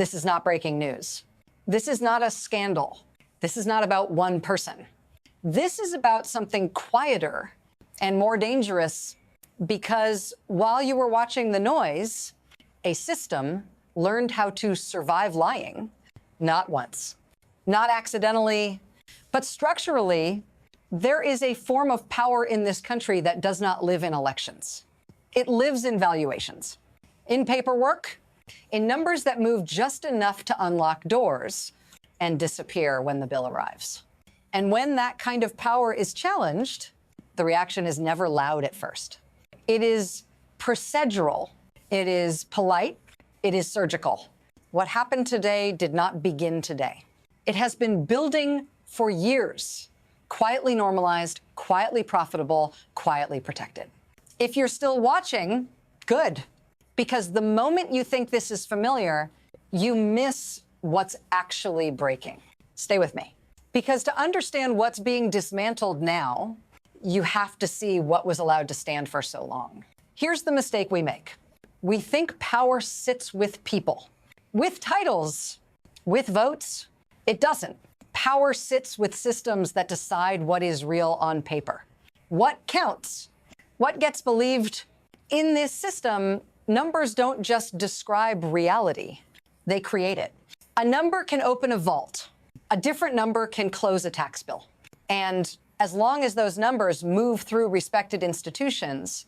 This is not breaking news. This is not a scandal. This is not about one person. This is about something quieter and more dangerous, because while you were watching the noise, a system learned how to survive lying, not once, not accidentally, but structurally. There is a form of power in this country that does not live in elections. It lives in valuations, in paperwork, in numbers that move just enough to unlock doors and disappear when the bill arrives. And when that kind of power is challenged, the reaction is never loud at first. It is procedural. It is polite. It is surgical. What happened today did not begin today. It has been building for years. Quietly normalized, quietly profitable, quietly protected. If you're still watching, good. Because the moment you think this is familiar, you miss what's actually breaking. Stay with me. Because to understand what's being dismantled now, you have to see what was allowed to stand for so long. Here's the mistake we make. We think power sits with people, with titles, with votes. It doesn't. Power sits with systems that decide what is real on paper. What counts? What gets believed? In this system, numbers don't just describe reality, they create it. A number can open a vault. A different number can close a tax bill. And as long as those numbers move through respected institutions,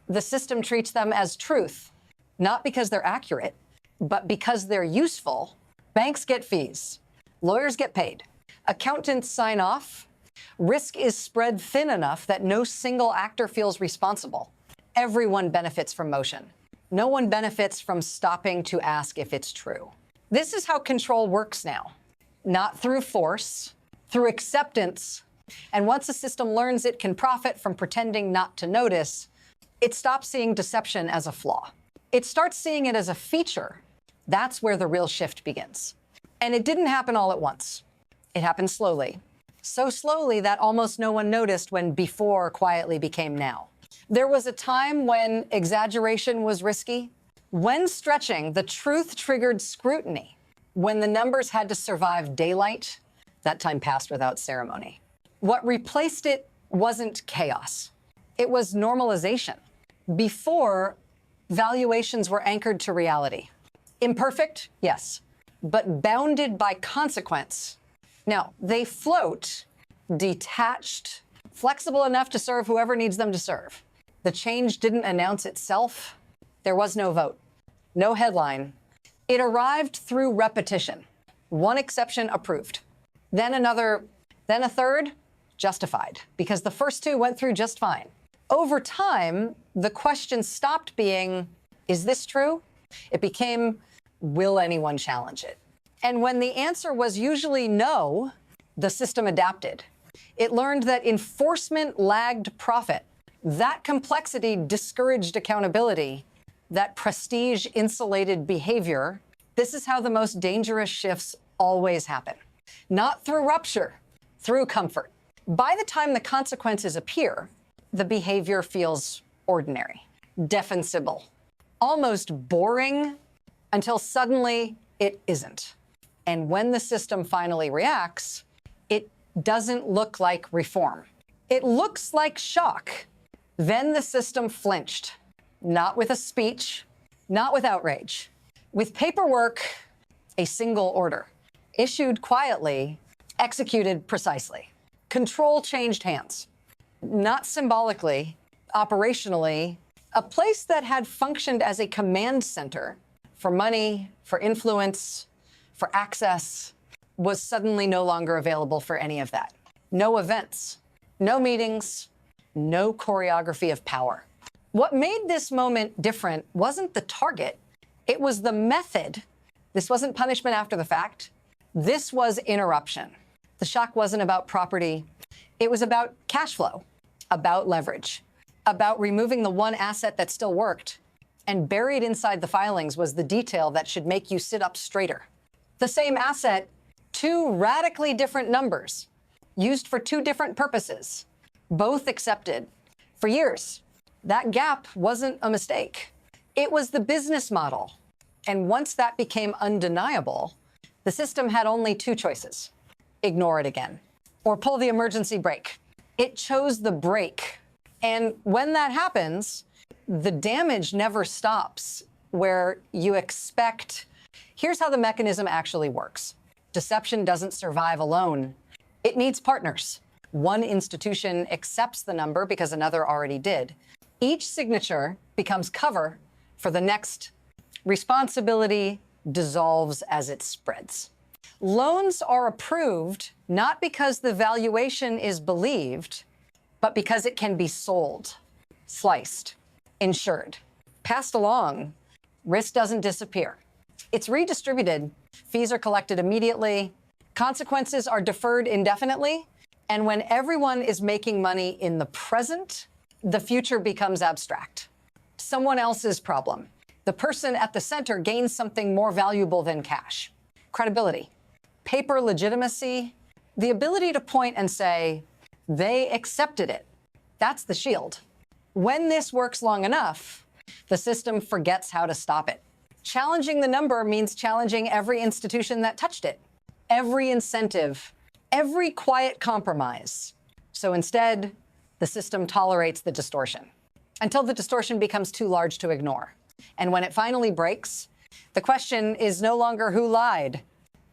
the system treats them as truth, not because they're accurate, but because they're useful. Banks get fees. Lawyers get paid. Accountants sign off. Risk is spread thin enough that no single actor feels responsible. Everyone benefits from motion. No one benefits from stopping to ask if it's true. This is how control works now. Not through force, through acceptance. And once a system learns it can profit from pretending not to notice, it stops seeing deception as a flaw. It starts seeing it as a feature. That's where the real shift begins. And it didn't happen all at once. It happened slowly. So slowly that almost no one noticed when before quietly became now. There was a time when exaggeration was risky, when stretching the truth triggered scrutiny, when the numbers had to survive daylight. That time passed without ceremony. What replaced it wasn't chaos. It was normalization. Before, valuations were anchored to reality. Imperfect, yes, but bounded by consequence. Now, they float, detached, flexible enough to serve whoever needs them to serve. The change didn't announce itself. There was no vote, no headline. It arrived through repetition. One exception approved, then another, then a third, justified, because the first two went through just fine. Over time, the question stopped being, is this true? It became, will anyone challenge it? And when the answer was usually no, the system adapted. It learned that enforcement lagged profit. That complexity discouraged accountability. That prestige insulated behavior. This is how the most dangerous shifts always happen. Not through rupture, through comfort. By the time the consequences appear, the behavior feels ordinary, defensible, almost boring, until suddenly it isn't. And when the system finally reacts, it doesn't look like reform. It looks like shock. Then the system flinched, not with a speech, not with outrage, with paperwork, a single order, issued quietly, executed precisely. Control changed hands, not symbolically, operationally. A place that had functioned as a command center for money, for influence, for access, was suddenly no longer available for any of that. No events, no meetings, no choreography of power. What made this moment different wasn't the target, it was the method. This wasn't punishment after the fact. This was interruption. The shock wasn't about property. It was about cash flow, about leverage, about removing the one asset that still worked. And buried inside the filings was the detail that should make you sit up straighter. The same asset, two radically different numbers, used for two different purposes, both accepted. For years, that gap wasn't a mistake. It was the business model. And once that became undeniable, the system had only two choices: ignore it again, or pull the emergency brake. It chose the brake. And when that happens, the damage never stops where you expect. Here's how the mechanism actually works. Deception doesn't survive alone. It needs partners. One institution accepts the number because another already did. Each signature becomes cover for the next. Responsibility dissolves as it spreads. Loans are approved not because the valuation is believed, but because it can be sold, sliced, insured, passed along. Risk doesn't disappear. It's redistributed. Fees are collected immediately. Consequences are deferred indefinitely. And when everyone is making money in the present, the future becomes abstract. Someone else's problem. The person at the center gains something more valuable than cash. Credibility, paper legitimacy, the ability to point and say, they accepted it. That's the shield. When this works long enough, the system forgets how to stop it. Challenging the number means challenging every institution that touched it, every incentive, every quiet compromise. So instead, the system tolerates the distortion until the distortion becomes too large to ignore. And when it finally breaks, the question is no longer who lied.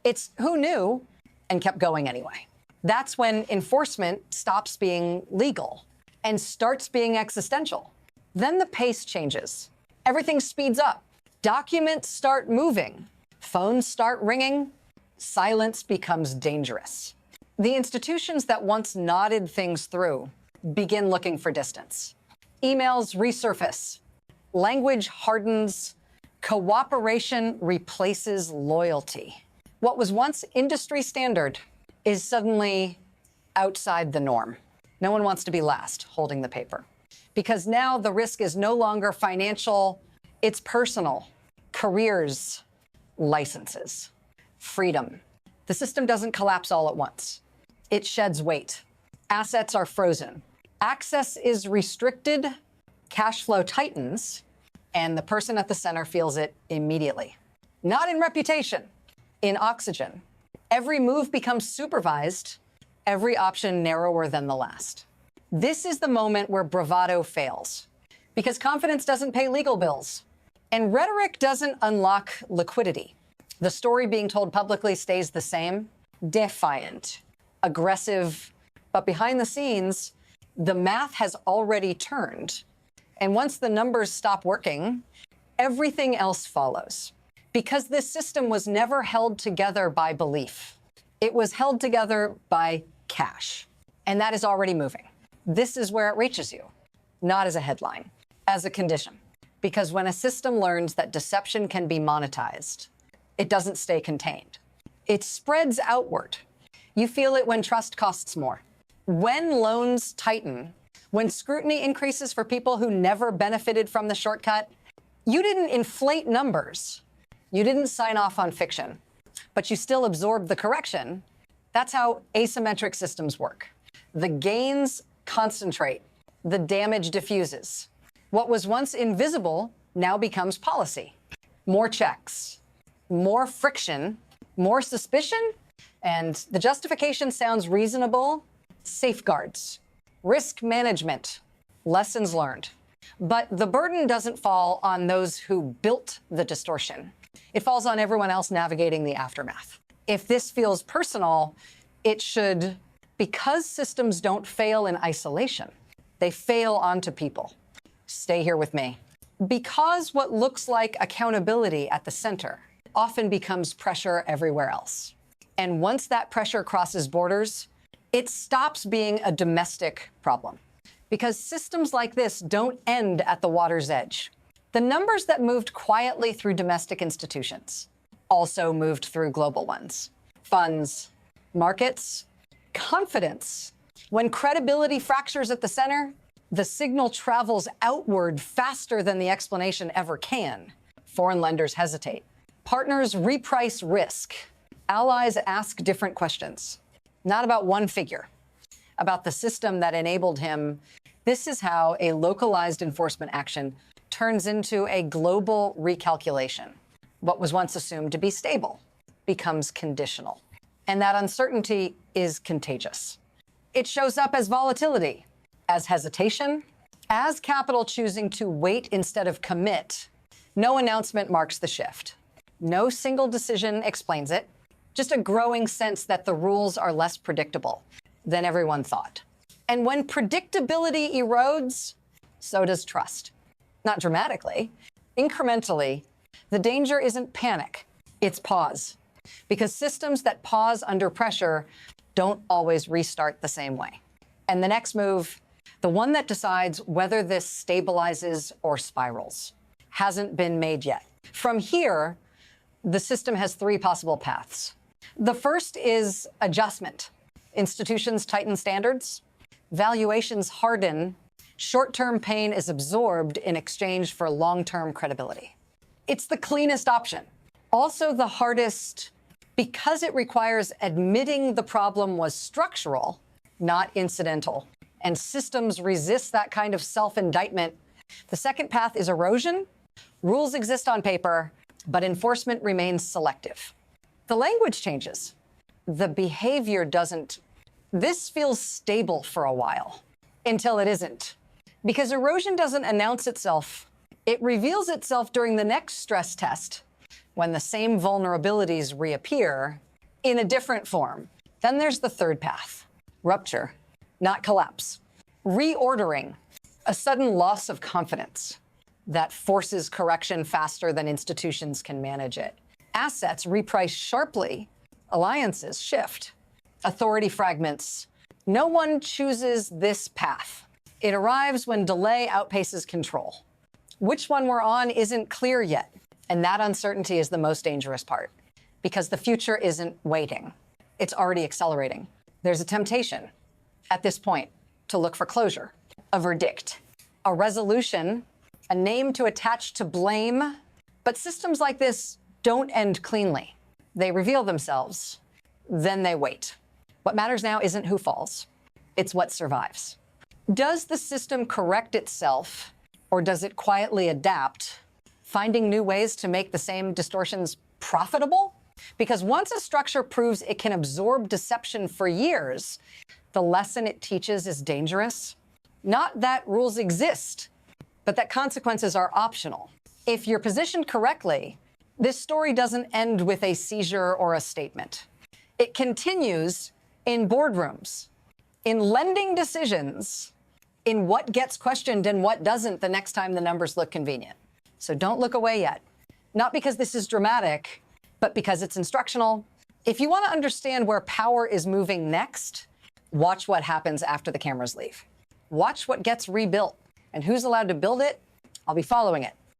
It's who knew and kept going anyway. That's when enforcement stops being legal and starts being existential. Then the pace changes. Everything speeds up. Documents start moving. Phones start ringing. Silence becomes dangerous. The institutions that once nodded things through begin looking for distance. Emails resurface. Language hardens. Cooperation replaces loyalty. What was once industry standard is suddenly outside the norm. No one wants to be last holding the paper, because now the risk is no longer financial, it's personal. Careers, licenses, freedom. The system doesn't collapse all at once. It sheds weight. Assets are frozen. Access is restricted, cash flow tightens, and the person at the center feels it immediately. Not in reputation, in oxygen. Every move becomes supervised, every option narrower than the last. This is the moment where bravado fails, because confidence doesn't pay legal bills, and rhetoric doesn't unlock liquidity. The story being told publicly stays the same: defiant, aggressive, but behind the scenes, the math has already turned. And once the numbers stop working, everything else follows. Because this system was never held together by belief. It was held together by cash. And that is already moving. This is where it reaches you, not as a headline, as a condition. Because when a system learns that deception can be monetized, it doesn't stay contained. It spreads outward. You feel it when trust costs more. When loans tighten, when scrutiny increases for people who never benefited from the shortcut, you didn't inflate numbers. You didn't sign off on fiction, but you still absorbed the correction. That's how asymmetric systems work. The gains concentrate, the damage diffuses. What was once invisible now becomes policy. More checks, more friction, more suspicion, and the justification sounds reasonable. Safeguards, risk management, lessons learned. But the burden doesn't fall on those who built the distortion. It falls on everyone else navigating the aftermath. If this feels personal, it should, because systems don't fail in isolation, they fail onto people. Stay here with me. Because what looks like accountability at the center often becomes pressure everywhere else. And once that pressure crosses borders, it stops being a domestic problem. Because systems like this don't end at the water's edge. The numbers that moved quietly through domestic institutions also moved through global ones. Funds, markets, confidence. When credibility fractures at the center, the signal travels outward faster than the explanation ever can. Foreign lenders hesitate. Partners reprice risk. Allies ask different questions. Not about one figure, about the system that enabled him. This is how a localized enforcement action turns into a global recalculation. What was once assumed to be stable becomes conditional. And that uncertainty is contagious. It shows up as volatility, as hesitation, as capital choosing to wait instead of commit. No announcement marks the shift. No single decision explains it, just a growing sense that the rules are less predictable than everyone thought. And when predictability erodes, so does trust. Not dramatically, incrementally. The danger isn't panic, it's pause. Because systems that pause under pressure don't always restart the same way. And the next move, the one that decides whether this stabilizes or spirals, hasn't been made yet. From here, the system has three possible paths. The first is adjustment. Institutions tighten standards, valuations harden, short-term pain is absorbed in exchange for long-term credibility. It's the cleanest option, also the hardest, because it requires admitting the problem was structural, not incidental. And systems resist that kind of self-indictment. The second path is erosion. Rules exist on paper, but enforcement remains selective. The language changes. The behavior doesn't. This feels stable for a while, until it isn't. Because erosion doesn't announce itself. It reveals itself during the next stress test, when the same vulnerabilities reappear in a different form. Then there's the third path, rupture, not collapse. Reordering, a sudden loss of confidence that forces correction faster than institutions can manage it. Assets reprice sharply, alliances shift, authority fragments. No one chooses this path. It arrives when delay outpaces control. Which one we're on isn't clear yet. And that uncertainty is the most dangerous part, because the future isn't waiting. It's already accelerating. There's a temptation at this point to look for closure, a verdict, a resolution, a name to attach to blame. But systems like this don't end cleanly. They reveal themselves, then they wait. What matters now isn't who falls, it's what survives. Does the system correct itself, or does it quietly adapt, finding new ways to make the same distortions profitable? Because once a structure proves it can absorb deception for years, the lesson it teaches is dangerous. Not that rules exist, but that consequences are optional. If you're positioned correctly, this story doesn't end with a seizure or a statement. It continues in boardrooms, in lending decisions, in what gets questioned and what doesn't the next time the numbers look convenient. So don't look away yet. Not because this is dramatic, but because it's instructional. If you want to understand where power is moving next, watch what happens after the cameras leave. Watch what gets rebuilt and who's allowed to build it. I'll be following it.